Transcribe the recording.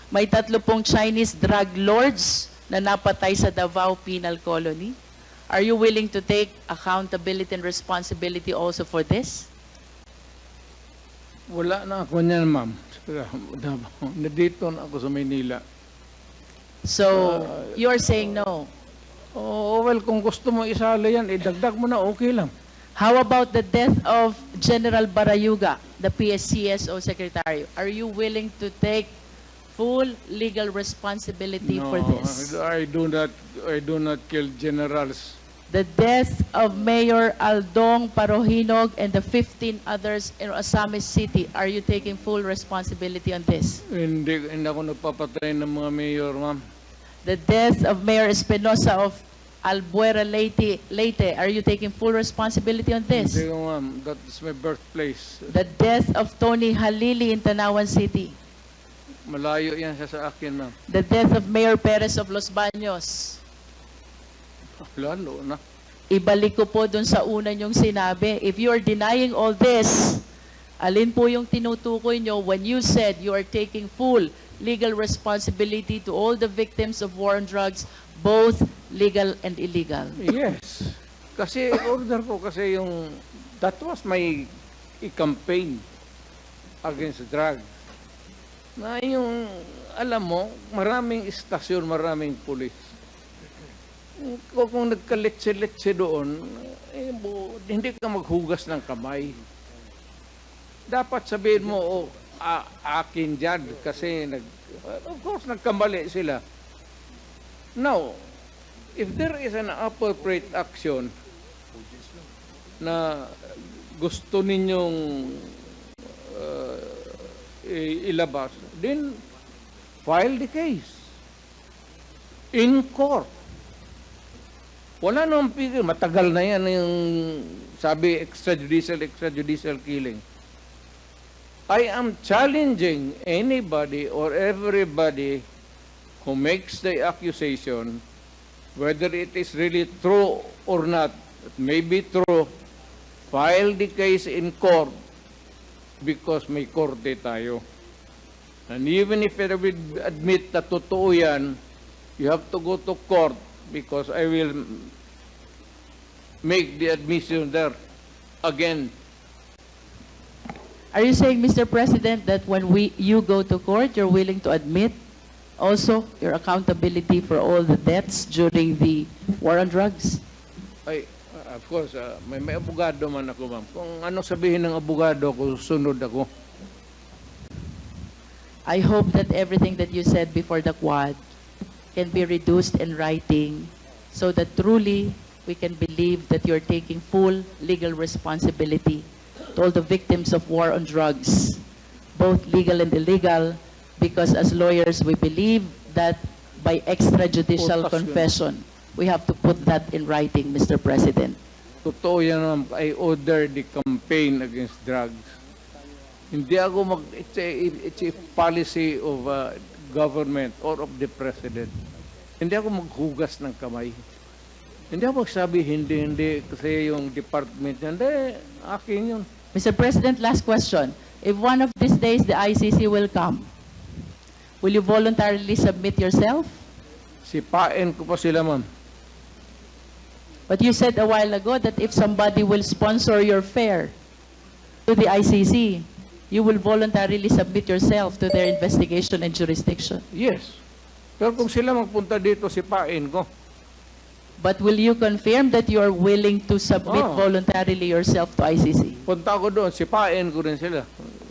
May 30 Chinese drug lords na napatay sa Davao Penal Colony. Are you willing to take accountability and responsibility also for this? Wala na ako niyan, ma'am. Nandito na ako sa Maynila. So, you are saying no. Oh, well, kung gusto mo isali yan, idagdag mo na, okay lang. How about the death of General Barayuga, the PSCSO Secretary? Are you willing to take full legal responsibility for this? I do not kill generals. The death of Mayor Aldong Parohinog and the 15 others in Osamis City, are you taking full responsibility on this? Hindi ako nagpapatay ng mga mayor, ma'am. The death of Mayor Espinosa of Albuera Leyte, are you taking full responsibility on this? Hindi, ma'am. That is my birthplace. The death of Tony Halili in Tanawan City. Malayo yan siya sa akin, ma'am. The death of Mayor Perez of Los Baños. Lalo na. Ibalik ko po dun sa una niyong sinabi. If you are denying all this, alin po yung tinutukoy niyo when you said you are taking full legal responsibility to all the victims of war on drugs, both legal and illegal? Yes. Kasi order ko kasi that was my campaign against drugs. Na yung, alam mo, maraming istasyon, maraming pulis. Kung nagkaletse-letse doon, hindi ka maghugas ng kamay. Dapat sabihin mo, akin dyan, kasi of course, nagkamali sila. Now, if there is an appropriate action na gusto ninyong ilabas, then file the case in court. Wala namang pigil. Matagal na yan yung sabi extrajudicial killing. I am challenging anybody or everybody who makes the accusation, whether it is really true or not, it may be true, file the case in court because may korte tayo. And even if I will admit na totoo yan, you have to go to court because I will make the admission there again. Are you saying, Mr. President, that when you go to court, you're willing to admit also your accountability for all the deaths during the war on drugs? Of course, may abogado man ako, ma'am. Kung ano sabihin ng abogado ko, sunod ako. I hope that everything that you said before the Quad can be reduced in writing so that truly we can believe that you're taking full legal responsibility to all the victims of war on drugs, both legal and illegal, because as lawyers we believe that by extrajudicial confession, we have to put that in writing, Mr. President. Totoo yan, ma'am. I ordered the campaign against drugs. Hindi ako it's a policy of government or of the president. Hindi ako maghugas ng kamay. Hindi ako magsabi, hindi, kasi yung department, hindi, akin yun. Mr. President, last question. If one of these days the ICC will come, will you voluntarily submit yourself? Sipain ko pa sila, ma'am. But you said a while ago that if somebody will sponsor your fare to the ICC, you will voluntarily submit yourself to their investigation and jurisdiction. Yes. Pero kung sila magpunta dito, sipain ko. But will you confirm that you are willing to submit Oh. voluntarily yourself to ICC? Punta ko doon, sipain ko rin sila.